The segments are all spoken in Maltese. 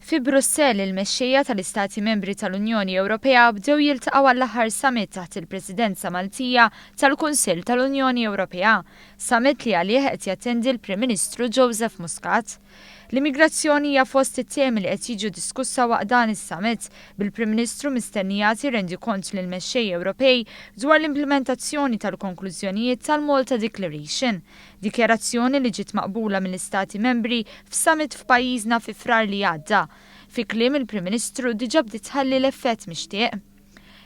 Fi Brussell il-mexxejja tal-Istati Membri tal-Unjoni Ewropea bdew jiltaqgħu għall-aħħar summit taħt il-Presidenza Maltija tal-Kunsill tal-Unjoni Ewropea, summit li għalih qed jattendi l-Prim Ministru Joseph Muscat. L-immigrazzjoni hija fost it-temi li qed jiġu diskussa waqt dan is-summit bil-Prim Ministru mistennijati rendikont lill-mexxejja Ewropej dwar l-implementazzjoni tal-konklużjonijiet tal-Malta Declaration, dikjarazzjoni li ġiet maqbula mill-Istati Membri f'summit f'pajjiżna fi frar li għadda. Fi kliem il-Prim Ministru diġà bdiet tħalli l-effett mixtieq.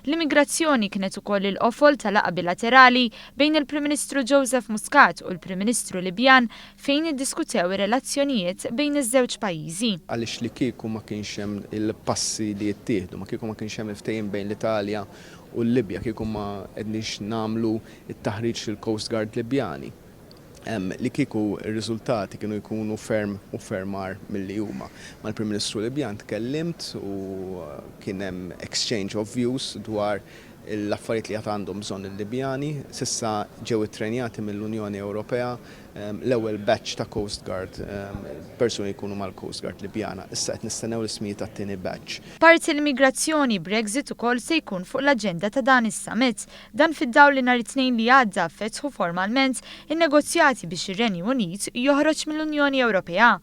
L-immigrazzjoni kienet ukoll il-qofol tal-laqgħa bilaterali bejn il-Prim Ministru Joseph Muscat u l-Prim Ministru Libjan fejn iddiskutew ir-relazzjonijiet bejn iż-żewġ pajjiżi. Għaliex li kieku ma kienx hemm il-passi li jittieħdu, ma kieku ma kienx hemm il-ftehim bejn l-Italja u l-Libja, kieku ma qegħdniex nagħmlu it-taħriġ fil-Coast Guard Libjani. Li kieku r-riżultati kienu jkunu ferm u fermar mill-li huma. Mal-Prim Ministru Libjan tkellimt u kien hemm exchange of views dwar l-affarijiet li għandhom bżonn il-Libjani. Sissa ġew ittrenjati mill-Unjoni Ewropea l-ewwel batch ta' Coast Guard, persuni jkunu mal-Coast Guard Libjana. Issa qed nistennew l-ismijiet tat-tieni batch. Parti l-immigrazzjoni Brexit ukoll se jkun fuq l-aġenda ta' dan is-summit. Dan fid-dawl li nhar it-tnejn li għadda ffetħu formalment in-negozjati biex ir-Renju Unit joħroġ mill-Unjoni Ewropea.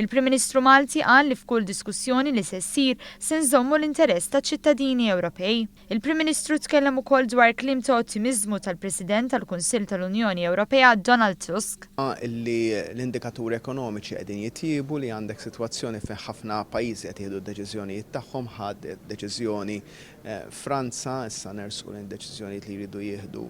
Il-Prim Ministru Malti qal li f'kull diskussjoni li se ssir se nżommu l-interess taċ-ċittadini Ewropej. Il-Prim Ministru tkellem ukoll dwar kliem ta' ottimiżmu tal-President tal-Kunsill tal-Unjoni Ewropea Donald Tusk. Illi l-indikaturi ekonomiċi qegħdin jitjiebu li għandek sitwazzjoni fejn ħafna pajjiżi qed jieħdu d-deċiżjonijiet tagħhom, ħadet deċiżjoni Franza, issa nersqu l-deċiżjonijiet li jridu jieħdu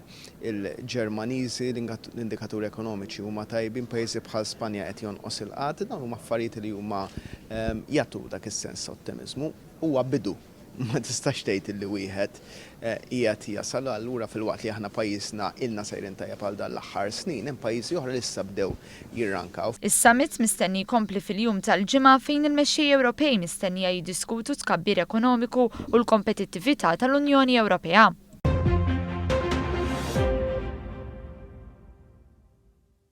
il-Ġermaniżi, l-indikaturi ekonomiċi huma tajbin, pajjiżi bħal Spanja qed jonqos il-qatt, dawn huma affarijiet li huma jagħtu dak is-sens ottimiżmu. Huwa bidu. Ma tistax tgħid li wieħed qiegħed jasal allura fil-waqt li aħna pajjiżna ilna sejrin tajjeb għal dan l-aħħar snin, hemm pajjiżi oħra li issa bdew jirrankaw. Is-summit mistenni jkompli fil-jum tal-ġimgħa fejn il-mexxejja Ewropej mistennija jiddiskutu tkabbir ekonomiku u l-kompetittività tal-Unjoni Ewropea.